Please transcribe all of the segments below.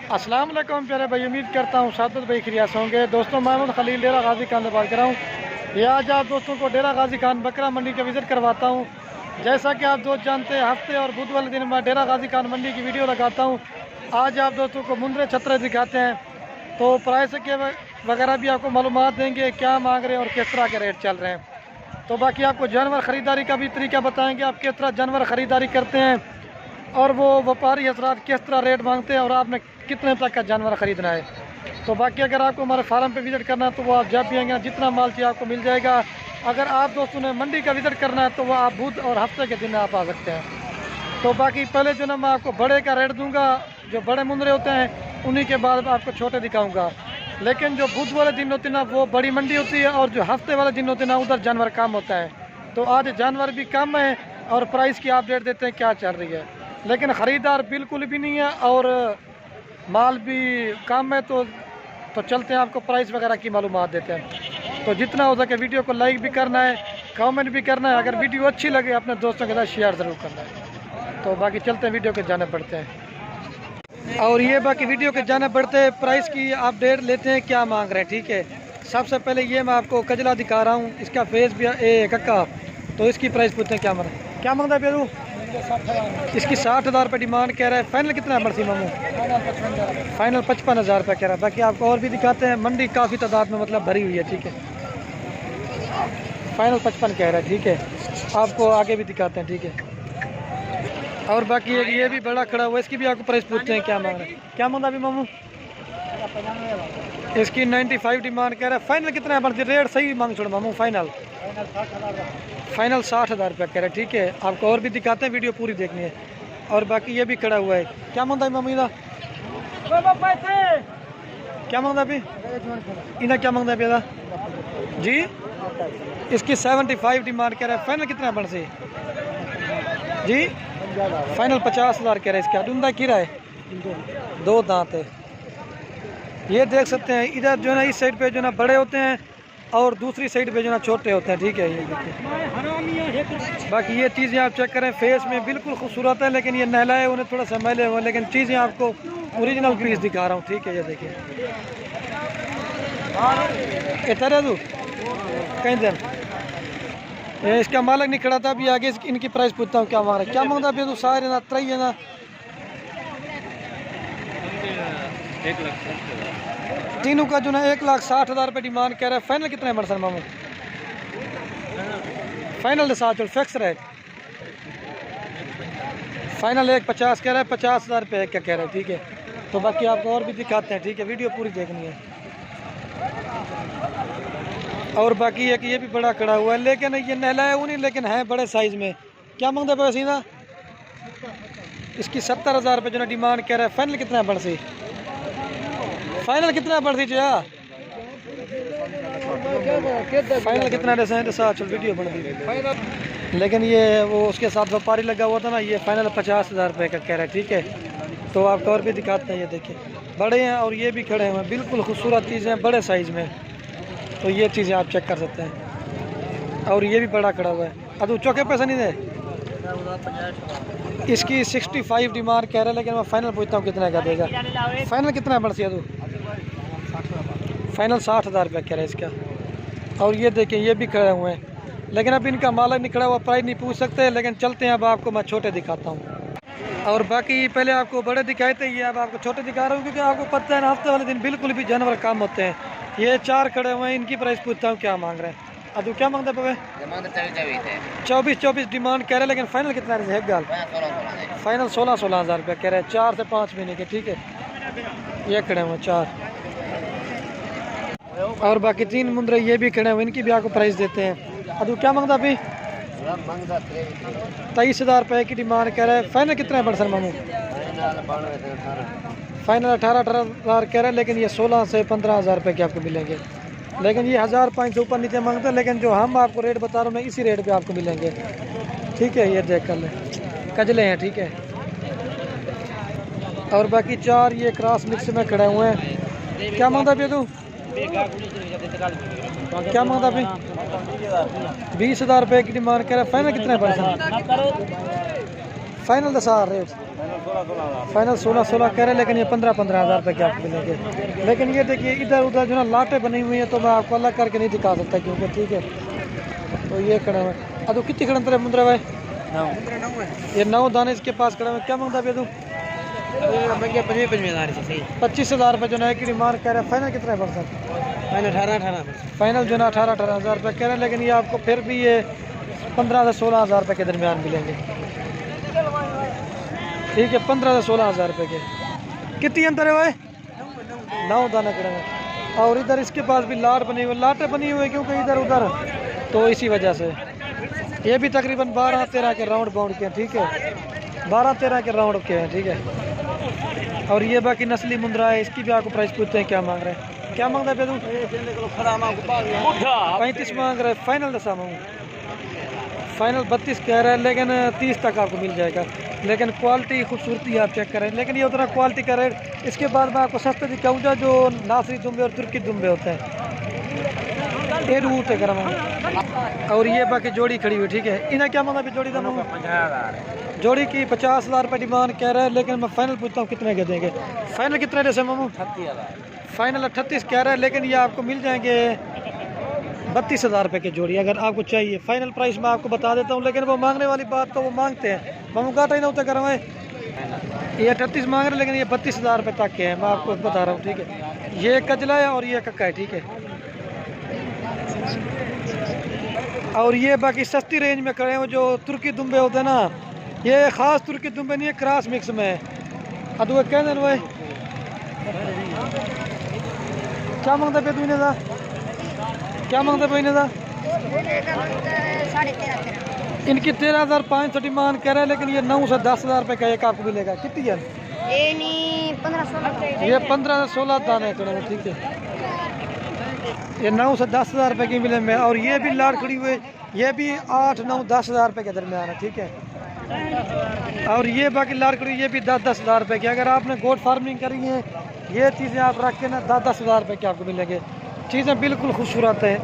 अस्सलाम वालेकुम प्यारे भाई, उम्मीद करता हूँ सादत भाई खिरियास होंगे। दोस्तों मोहम्मद खलील डेरा गाजी खान से बात कर रहा हूँ। ये आज आप दोस्तों को डेरा गाजी खान बकरा मंडी का विज़िट करवाता हूँ। जैसा कि आप दोस्त जानते हैं, हफ्ते और बुध वाले दिन मैं डेरा गाजी खान मंडी की वीडियो लगाता हूँ। आज आप दोस्तों को मुंदरे छतरे दिखाते हैं, तो प्राइस के वगैरह भी आपको मालूमात देंगे, क्या मांग रहे हैं और किस तरह के रेट चल रहे हैं। तो बाकी आपको जानवर ख़रीदारी का भी तरीका बताएँगे, आप किस तरह जानवर ख़रीदारी करते हैं और वो व्यापारी हजरात किस तरह रेट मांगते हैं और आपने कितने तक का जानवर ख़रीदना है। तो बाकी अगर आपको हमारे फार्म पे विज़िट करना है तो वो आप जब भी आएंगे जितना माल चाहिए आपको मिल जाएगा। अगर आप दोस्तों ने मंडी का विज़िट करना है तो वो आप बुध और हफ्ते के दिन आप आ सकते हैं। तो बाकी पहले जो ना मैं आपको बड़े का रेट दूंगा, जो बड़े मुंदरे होते हैं उन्हीं के बाद आपको छोटे दिखाऊँगा। लेकिन जो बुध वाले दिन होते हैं ना वो बड़ी मंडी होती है, और जो हफ्ते वाले दिन होते हैं ना उधर जानवर कम होता है। तो आज जानवर भी कम है और प्राइस की अपडेट देते हैं क्या चल रही है। लेकिन ख़रीदार बिल्कुल भी नहीं है और माल भी कम है। तो चलते हैं, आपको प्राइस वगैरह की मालूमात देते हैं। तो जितना हो सके वीडियो को लाइक भी करना है, कमेंट भी करना है। अगर वीडियो अच्छी लगे अपने दोस्तों के साथ शेयर ज़रूर करना है। तो बाकी चलते हैं, वीडियो के जाने पड़ते हैं। और ये बाकी वीडियो के जाने पड़ते हैं, प्राइस की अपडेट लेते हैं क्या मांग रहे हैं। ठीक है, सबसे पहले ये मैं आपको कजला दिखा रहा हूँ, इसका फेस भी कक्का। तो इसकी प्राइस पूछते हैं क्या मांगता है पेरू। इसकी 60,000 रुपये डिमांड कह रहा है। फाइनल कितना है मर्सी मामू? फाइनल 55,000 रुपये कह रहा है। बाकी आपको और भी दिखाते हैं, मंडी काफ़ी तादाद में मतलब भरी हुई है। ठीक है, फाइनल 55 कह रहा है। ठीक है, आपको आगे भी दिखाते हैं। ठीक है, और बाकी ये भी बड़ा खड़ा हुआ है, इसकी भी आपको प्राइस पूछते हैं क्या मांग रहे हैं। क्या मांगा अभी मामू? इसकी 95 डिमांड कह रहा है। फाइनल कितना है मर्जी? रेट सही मांग छोड़ मामू। फाइनल 60,000 रुपये कह रहे हैं। ठीक है, आपको और भी दिखाते हैं, वीडियो पूरी देखनी है। और बाकी ये भी खड़ा हुआ है। क्या मांगता है मम्मी? क्या मांगता अभी इन्हें? क्या मांगता है अभी जी? इसकी 75 डिमांड कह रहा है। फाइनल कितना है बन से जी? फाइनल 50,000 कह रहे हैं। इसका डूंदा कीरा है, 2 दांत है। ये देख सकते हैं, इधर जो है ना इस साइड पे जो ना बड़े होते हैं और दूसरी साइड पे जो ना छोटे होते हैं। ठीक है, ये देखिए। बाकी ये चीज़ें आप चेक करें, फेस में बिल्कुल खूबसूरत है, लेकिन ये नहलाए उन्हें थोड़ा सा मैले हुए, लेकिन चीज़ें आपको ओरिजिनल पीस दिखा रहा हूँ। ठीक है, ये देखिए। इधर तू कहीं दिन ये इसका मालिक नहीं खड़ा था, अभी आगे इनकी प्राइस पूछता हूँ क्या मांग रहा है। क्या मांगता अभी तू? सारे ना त्रई है ना, 3 का जो ना 1,60,000 रुपये डिमांड कह रहा है। फाइनल कितना है मरसन मामू? फाइनल साथ फिक्स रेट। फाइनल 1,50 कह रहा है। 50,000 रुपये क्या कह रहा है। ठीक है, तो बाकी आपको और भी दिखाते हैं। ठीक है, वीडियो पूरी देखनी है। और बाकी है कि ये भी बड़ा खड़ा हुआ है, लेकिन ये नहला है नहीं, लेकिन है बड़े साइज़ में। क्या मांगता है सीधा? इसकी 70,000 रुपये जो ना डिमांड कह रहा है। फाइनल कितना है बड़सी? फाइनल कितना है बड़सी जो? फाइनल कितना है? चल वीडियो बन गई, लेकिन ये वो उसके साथ व्यापारी लगा हुआ था ना, ये फाइनल 50,000 रुपये का कह रहा है। ठीक है, तो आपको और भी दिखाते हैं। ये देखिए, बड़े हैं और ये भी खड़े हैं, बिल्कुल खूबसूरत चीज़ें हैं, बड़े साइज़ में। तो ये चीज़ें आप चेक कर सकते हैं। और ये भी बड़ा खड़ा हुआ है। अब चौके पैसा नहीं दे। इसकी 65 डिमांड कह रहा है, लेकिन मैं फाइनल पूछता हूँ कितना का देगा। फाइनल कितना है बड़सी? तू फाइनल 60,000 रुपये कह रहा है इसका। और ये देखें, ये भी खड़े हुए हैं, लेकिन अब इनका मालिक नहीं खड़ा हुआ, प्राइस नहीं पूछ सकते। लेकिन चलते हैं, अब आपको मैं छोटे दिखाता हूँ। और बाकी पहले आपको बड़े दिखाए थे, ये अब आपको छोटे दिखा रहा हूँ, क्योंकि आपको पता है ना हफ्ते वाले दिन बिल्कुल भी जानवर कम होते हैं। ये 4 खड़े हुए हैं, इनकी प्राइस पूछता हूँ क्या मांग रहे हैं। अब क्या मांगते हैं? 24 डिमांड कह रहे हैं, लेकिन फाइनल कितना है? गाल फाइनल 16,000 रुपये कह रहे हैं, 4 से 5 महीने के। ठीक है, ये खड़े हुए 4। और बाकी 3 मुंदरे ये भी खड़े हुए, इनकी भी आपको प्राइस देते हैं। अब क्या मांगता अभी? 23,000 रुपये की डिमांड कह रहा है। फाइनल कितना है बड़सर मामू? फाइनल 18,000 कह रहा है, लेकिन ये 16 से 15,000 रुपये के आपको मिलेंगे। लेकिन ये 1,500 ऊपर नीचे मांगते हैं, लेकिन जो हम आपको रेट बता रहा हूँ मैं, इसी रेट पे आपको मिलेंगे। ठीक है, ये देख कर लें, कजले हैं। ठीक है, और बाकी 4 ये क्रॉस मिक्स में खड़े हुए हैं। क्या मांगता अभी तू? क्या मांगता अभी? 20,000 रुपये की डिमांड कह रहा है। फाइनल कितना है? फाइनल दसा रेट फाइनल 16-16 कह रहे हैं, लेकिन ये 15-15 हज़ार रुपये के आपको मिलेंगे। लेकिन ये देखिए इधर उधर जो ना लाटें बनी हुई हैं तो मैं आपको अलग करके नहीं दिखा सकता क्योंकि ठीक है। तो ये खड़े हुए अदू कितनी खड़े तेरे मुंद्रा भाई? ये 9 दाने इसके पास खड़े हुए। क्या मांगता है तू? 25,000 रुपये जो ना एक डिमांड कह रहे हैं। फाइनल कितना है परसेंट? फाइनल जो ना 18-18 हज़ार रुपये कह रहे हैं, लेकिन ये आपको फिर भी ये 15 से 16 हज़ार रुपये के दरमियान मिलेंगे। ठीक है, 15 से 16 हज़ार रुपये के। कितनी अंतर है भाई? 9 दाना खड़े हैं। और इधर इसके पास भी लाट बनी हुई, लाटें बनी हुई है क्योंकि इधर उधर, तो इसी वजह से ये भी तकरीबन 12-13 के राउंड बाउंड के हैं। ठीक है, 12-13 के राउंड के हैं। ठीक है, और ये बाकी नस्ली मुंद्रा है, इसकी भी आपको प्राइस पूछते हैं क्या मांग रहे हैं। क्या मांगता है बेदू? 35 मांग रहे हैं। फाइनल दसा मांगू? फाइनल 32 कह रहा है, लेकिन 30 तक आपको मिल जाएगा। लेकिन क्वालिटी खूबसूरती आप चेक करें, लेकिन ये उतना क्वालिटी का रेट। इसके बाद मैं आपको सस्ते दिखाऊंगा जो नासरी दुम्बे और तुर्की दुम्बे होते हैं, ये रूट है गर्म। और ये बाकी जोड़ी खड़ी हुई। ठीक है, इन्हें क्या मांगा? जोड़ी का मांगा 50,000। जोड़ी की 50,000 रुपये डिमांड कह रहा है, लेकिन मैं फाइनल पूछता हूँ कितने के देंगे। फाइनल कितने जैसे मामू? 38,000। फाइनल 38 कह रहा है, लेकिन ये आपको मिल जाएंगे 32,000 रुपये की जोड़ी अगर आपको चाहिए। फाइनल प्राइस मैं आपको बता देता हूँ, लेकिन वो मांगने वाली बात तो वो मांगते हैं। मामू काटा ही ना होता कर ये 38 मांग रहे हैं, लेकिन ये 32,000 रुपये तक के हैं, मैं आपको बता रहा हूँ। ठीक है, ये कजला है और ये कक्का है। ठीक है, और ये बाकी सस्ती रेंज में खड़े हैं जो तुर्की दुम्बे होते हैं ना, ये ख़ास तुर्की दुम्बे नहीं है, क्रॉस मिक्स में है। अब वो कहते हैं भाई क्या मांगता पे तू इन्हें था? क्या मांगता पे इन्हें था? इनकी 13,500 डिमांड कह रहा है, लेकिन ये 9 से 10,000 रुपये का एक आपको मिलेगा। कितनी है? ये 15 से 16 दाने खड़े। ठीक है, ये 9 से 10,000 रुपये की मिले में। और ये भी लाड़ खड़ी हुई, ये भी 8-9-10 हज़ार रुपये के दरमियान है। ठीक है, और ये बाकी लाड़ खड़ी ये भी 10-10 हज़ार रुपये की। अगर आपने गोट फार्मिंग करी है, ये चीज़ें आप रख के ना 10-10 हज़ार रुपये के आपको मिलेंगे। चीज़ें बिल्कुल खूबसूरत हैं।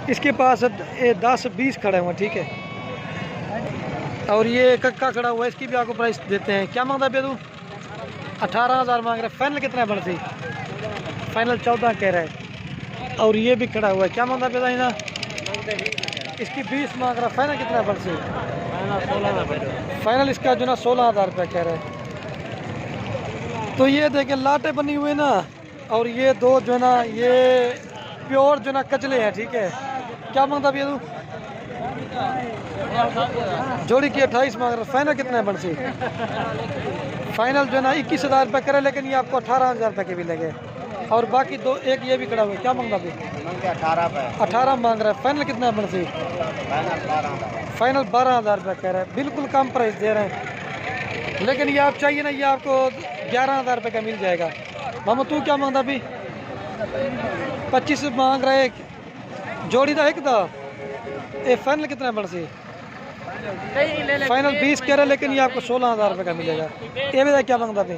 इसके पास 10-20 खड़े हुए। ठीक है, और ये कक्का खड़ा हुआ है, इसकी भी आपको प्राइस देते हैं। क्या मांगता है बेदू? 18,000 मांग रहे हैं। फाइनल कितना बढ़ती? फाइनल 14 कह रहा है। और ये भी खड़ा हुआ है। क्या मांगता है बेदा? ना इसकी 20 मांग रहा है। फाइनल कितना बढ़ती? फाइनल इसका जो ना 16,000 रुपये कह रहे हैं। तो ये देखें लाटें बनी हुई ना, और ये दो जो है ना ये प्योर जो ना कचले हैं। ठीक है, क्या मांगता बेदू? जोड़ी की 28 मांग रहा है। फाइनल कितना है बढ़ती? फाइनल जो है ना 21,000 रुपये करे, लेकिन ये आपको 18,000 रुपये के भी लगे। और बाकी दो एक ये भी खड़ा हुआ है। क्या मांगता भी? 18 मांग रहा है। फाइनल कितना है बढ़ती? फाइनल 12,000 रुपये कह रहा है। बिल्कुल कम प्राइस दे रहे हैं, लेकिन ये आप चाहिए ना, ये आपको 11,000 रुपये का मिल जाएगा। मामू तू क्या मांगता भी? 25 मांग रहे जोड़ी का एक था। ये फाइनल कितना बढ़ती? फाइनल 20 कह रहे, लेकिन ये आपको 16,000 रुपये का मिलेगा। ये भी क्या मांगता भी?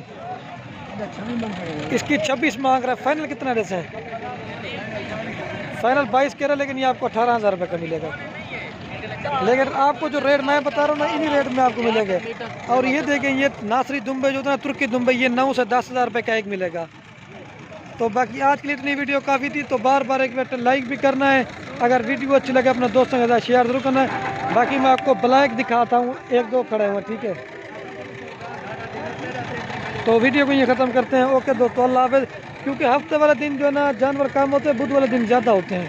इसकी 26 मांग रहा है। फाइनल कितना जैसे? फाइनल 22 कह रहा है, लेकिन ये आपको 18,000 रुपये का मिलेगा। लेकिन आपको जो रेट मैं बता रहा हूँ ना, इन्हीं रेट में आपको मिलेंगे। और ये देखें, ये नासरी दुम्बे जो था तुर्की दुम्बे, ये 9 से 10,000 रुपये का एक मिलेगा। तो बाकी आज के लिए इतनी वीडियो काफ़ी थी। तो बार बार एक बार लाइक भी करना है, अगर वीडियो अच्छी लगे अपने दोस्तों के साथ शेयर जरूर करना है। बाकी मैं आपको ब्लैक दिखाता हूँ, 1-2 खड़े हुए। ठीक है, तो वीडियो को ये ख़त्म करते हैं। ओके दोस्तों, अल्लाह हाफ़िज़। क्योंकि हफ्ते वाले दिन जो है ना जानवर कम होते हैं, बुध वाले दिन ज़्यादा होते हैं।